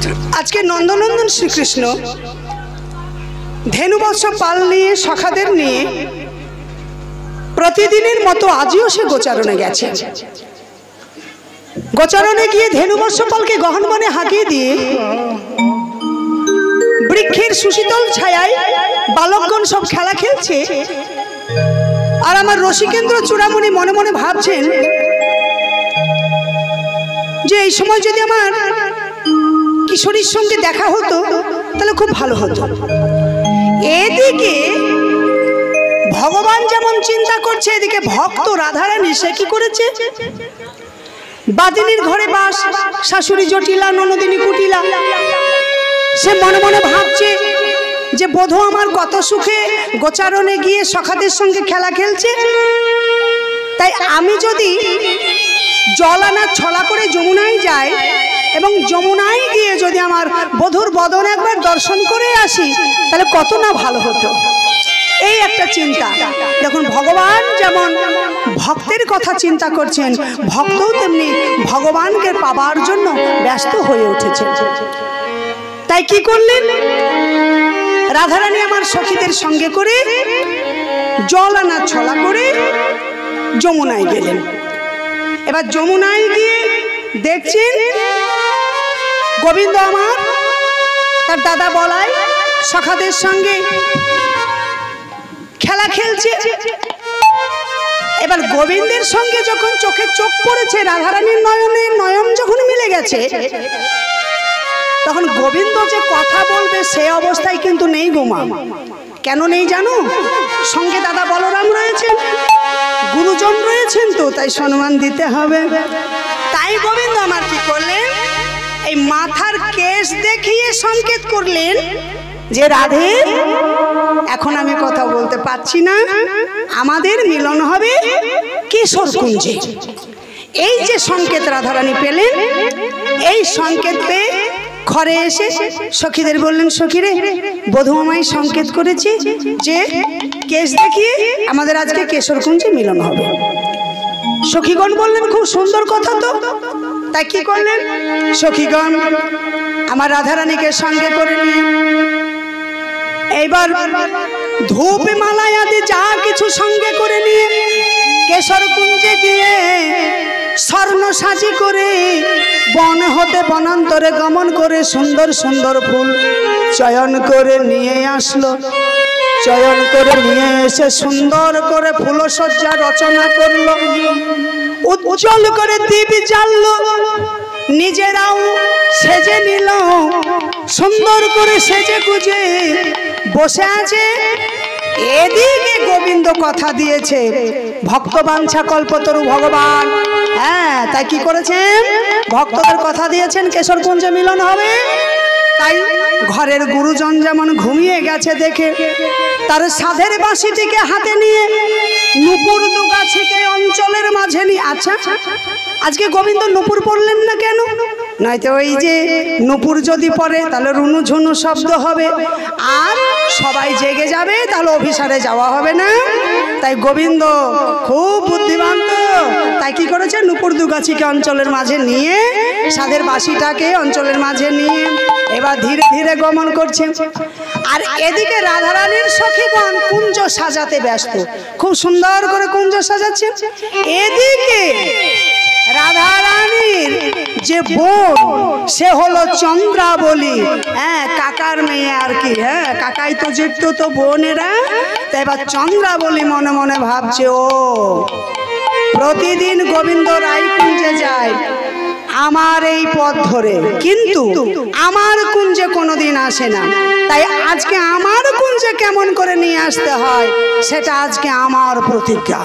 आज के नंदनंदन श्रीकृष्ण धेनुबत्स पाल निये सखादेर निये प्रतिदिनेर मतो आजिओ से गोचारणे गेছে। गोचारणे गिये धेनुबत्स पालके गहन बने हाकिয়ে দিয়ে বৃক্ষের সুশীতল ছায়ায় বালকগণ সব খেলা খেলছে। আর আমার রসিকেন্দ্র চূড়ামণি মনে মনে ভাবছেন যে এই সময় যদি আমার কিশোরীর সঙ্গে দেখা হতো তাহলে খুব ভালো হতো। এদিকে ভগবান যেমন চিন্তা করছে, এদিকে ভক্ত রাধারানী সে কি করেছে, বাদিনীর ঘরে বাস, শাশুড়ি জটিলা, ননদিনী কুটিলা। সে মনে মনে ভাবছে যে বধূ আমার কত সুখে গোচারণে গিয়ে সখাদের সঙ্গে খেলা খেলছে, তাই আমি যদি জল আনার ছলা করে যমুনায় যাই এবং যমুনায় গিয়ে যদি আমার বধূর বদন একবার দর্শন করে আসি তাহলে কত না ভালো হতো। এই একটা চিন্তা। দেখুন ভগবান যেমন ভক্তের কথা চিন্তা করছেন, ভক্তও তেমনি ভগবানকে পাবার জন্য ব্যস্ত হয়ে উঠেছে। তাই কি করলেন, রাধারানী আমার সখীদের সঙ্গে করে জল আনা ছলা করে যমুনায় গেলেন। এবার যমুনায় গিয়ে দেখছেন গোবিন্দ আমার তার দাদা বলায় সখাদের সঙ্গে খেলা খেলছে। এবার গোবিন্দের সঙ্গে যখন চোখে চোখ পড়েছে, রাধারানীর নয়নে নয়ন যখন মিলে গেছে, তখন গোবিন্দ যে কথা বলবে সে অবস্থায় কিন্তু নেই গোমা। কেন নেই জানো? সঙ্গে দাদা বলরাম রয়েছেন, গুরুজন রয়েছেন, তো তাই সম্মান দিতে হবে। তাই গোবিন্দ আমার কি করলেন, এই মাথার কেশ দেখিয়ে সংকেত করলেন যে রাধে এখন আমি কথা বলতে পারছি না, আমাদের মিলন হবে কিশোর কুঞ্জে। এই যে সংকেত রাধারানী পেলেন, এই সংকেত পেয়ে ঘরে এসে সখীদের বললেন, সখীরে বধূ আমায় সংকেত করেছে যে কেশ দেখিয়ে আমাদের আজকে কিশোর কুঞ্জে মিলন হবে। সখীগণ বললেন খুব সুন্দর কথা তো। তাই কি করলেন, সখীগণ আমার রাধারানীকে সঙ্গে করে নিয়ে এইবার ধূপ মালাই আদি যা কিছু সঙ্গে করে নিয়ে কিশোর কুঞ্জে গিয়ে স্বর্ণ সাজি করে বন হতে বনান্তরে গমন করে সুন্দর সুন্দর ফুল চয়ন করে নিয়ে আসলো। চয়ন করে নিয়ে এসে সুন্দর করে ফুলসজ্জা রচনা করলো, উজ্জ্বল করে দীপ জ্বাললো, নিজেরাও সেজে নিল, সুন্দর করে সেজে গুজে বসে আছে। এদিকে গোবিন্দ কথা দিয়েছে, ভক্ত বাঞ্ছা কল্পতরু ভগবান, হ্যাঁ তাই কি করেছেন, ভক্তদের কথা দিয়েছেন কিশোর কুঞ্জে মিলন হবে। তাই ঘরের গুরুজন যেমন ঘুমিয়ে গেছে দেখে তার সাধের বাঁশিটিকে হাতে নিয়ে নুপুর দুগাছিকে অঞ্চলের মাঝে নিয়ে, আচ্ছা আজকে গোবিন্দ নুপুর পড়লেন না কেন? নয়তো ওই যে নুপুর যদি পড়ে তাহলে রুনু ঝুনু শব্দ হবে আর সবাই জেগে যাবে, তাহলে অভিসারে যাওয়া হবে না। তাই গোবিন্দ খুব বুদ্ধিমান তো, তাই কি করেছে, নুপুর দুগাছিকে অঞ্চলের মাঝে নিয়ে সাধের বাঁশিটাকে অঞ্চলের মাঝে নিয়ে এবার ধীরে ধীরে গমন করছে। আর এদিকে রাধারানীর সখীগণ কুঞ্জ সাজাতে ব্যস্ত, খুব সুন্দর করে কুঞ্জ সাজাচ্ছে। এদিকে রাধারানীর যে বোন সে হলো চন্দ্রাবলী, হ্যাঁ কাকার মেয়ে আর কি, হ্যাঁ কাকাই তো জেঠতো তো বোনেরা। তাই এবার চন্দ্রাবলী মনে মনে ভাবছে, ও প্রতিদিন গোবিন্দ রায়কুঞ্জে যায় আমার এই পথ ধরে, কিন্তু আমার কুঞ্জে কোনোদিন আসে না, তাই আজকে আমার কুঞ্জে কেমন করে নিয়ে আসতে হয় সেটা আজকে আমার প্রতিজ্ঞা।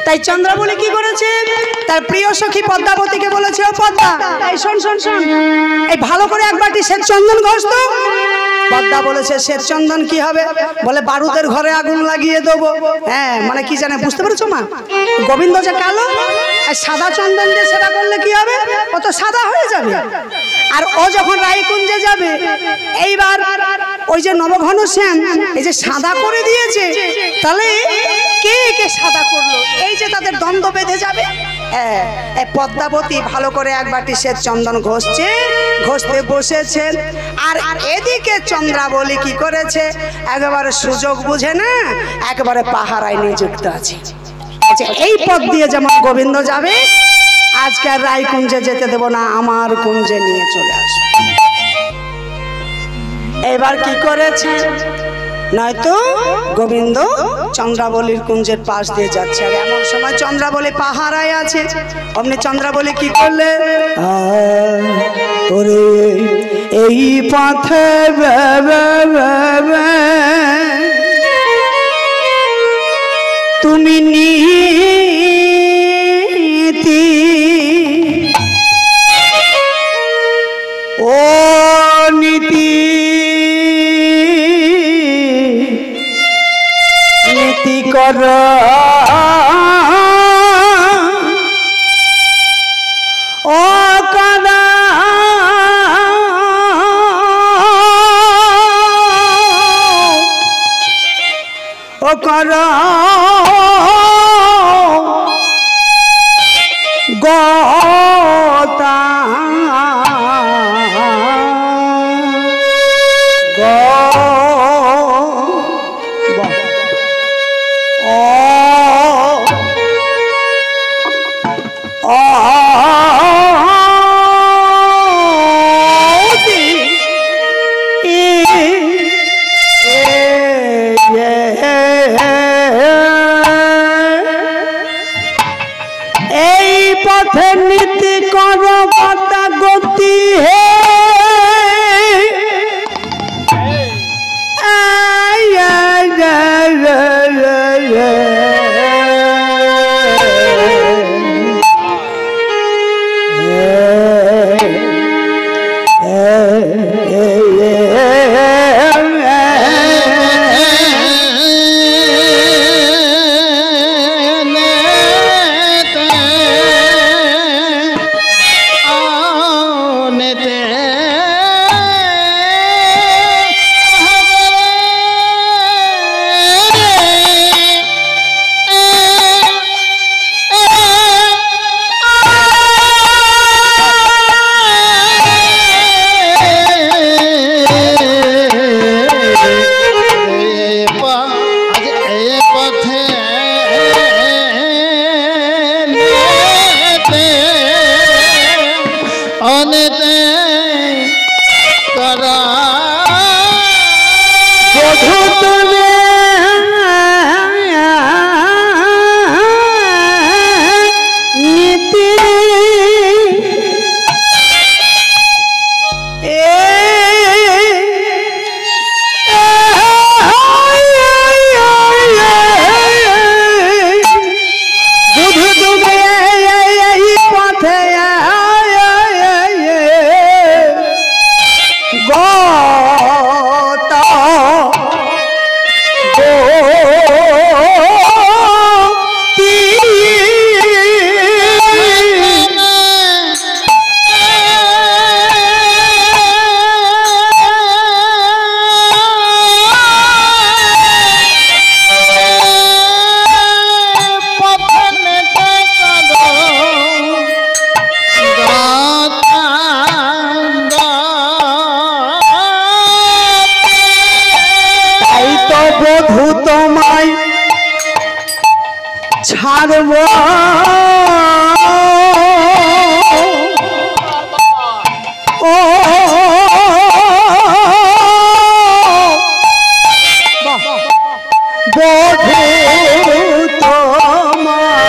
তাই চন্দ্রাবলী কি করেছে, তার প্রিয় সখী পদ্মাবতীকে বলেছে, ও পদ্মা এই শোন শোন শোন, এই ভালো করে এক বাটি শ্বেত চন্দন ঘষ তো। পদ্মা বলেছে শ্বেত চন্দন কি হবে, বলে বারুদের ঘরে আগুন লাগিয়ে দেবো। হ্যাঁ মানে কি জানে, বুঝতে পেরেছো মা, গোবিন্দ যে কালো, আর সাদা চন্দন দিয়ে সেটা করলে কি হবে, ও তো সাদা হয়ে যাবে। আর ও যখন রায়কুঞ্জে যাবে, এইবার ওই যে নবঘন শ্যাম এই যে সাদা করে দিয়েছে, তাহলে কে কে সাদা করলো, এই যে তাদের দ্বন্দ্ব বেঁধে যাবে। পদ্মাবতী ভালো করে এক বাটি শ্বেত চন্দন ঘষতে বসেছেন। আর এদিকে চন্দ্রাবলী কি করেছে, একেবারে সুযোগ বুঝে না, একেবারে পাহারায় নিযুক্ত আছে। এই পথ দিয়ে যেমন গোবিন্দ যাবে, আজকে আর রায়কুঞ্জে যেতে দেব না, আমার কুঞ্জে নিয়ে চলে আসবে। এবার কি করেছে, নয়তো গোবিন্দ চন্দ্রাবলীর কুঞ্জের পাশ দিয়ে যাচ্ছে, আর এমন সময় চন্দ্রাবলী পাহারায় আছে। অমনি চন্দ্রাবলী কি করলে, ওরে এই পথে তুমি নীতি ও নীতি নীতি কর ও করা ও কর গোতা এই পথে নীতি কর কথা গতি হে ছাড়ব ও বধূ তোমায়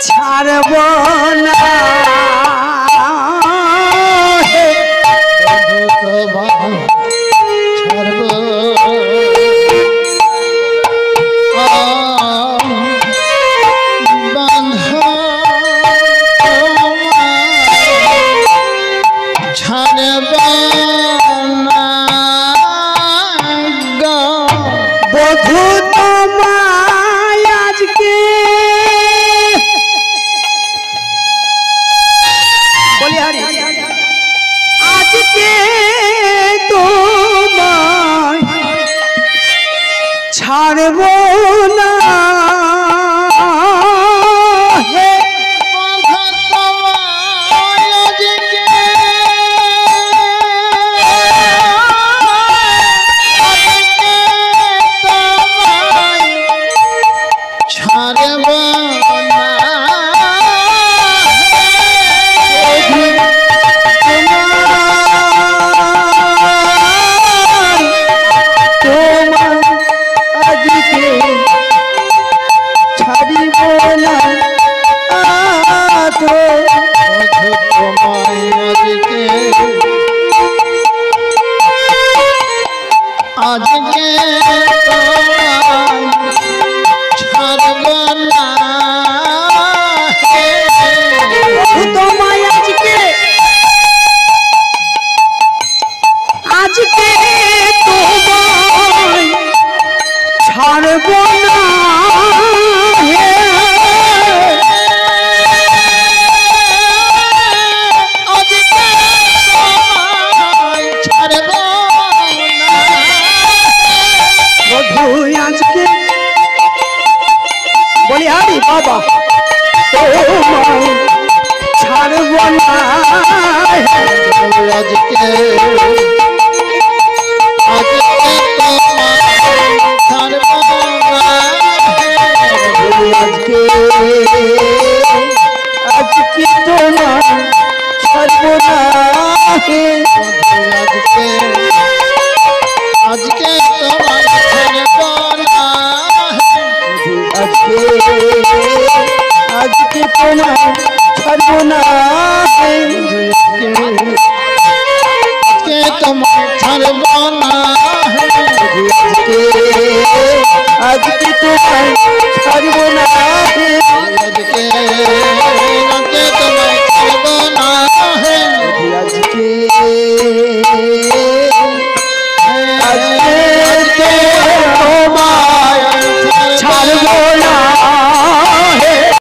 ছাড়ব না ছাড়ব না আজকে ছাড়ব না তোমায় আজকে আজকে তোমায় ছাড়ব না আজকে বলি আরে বাবা তোমায় ছাড়ব না আজকে আজকে তোমায় ছাড়ব না আজকে আজকে তোমায় ছাড়ব না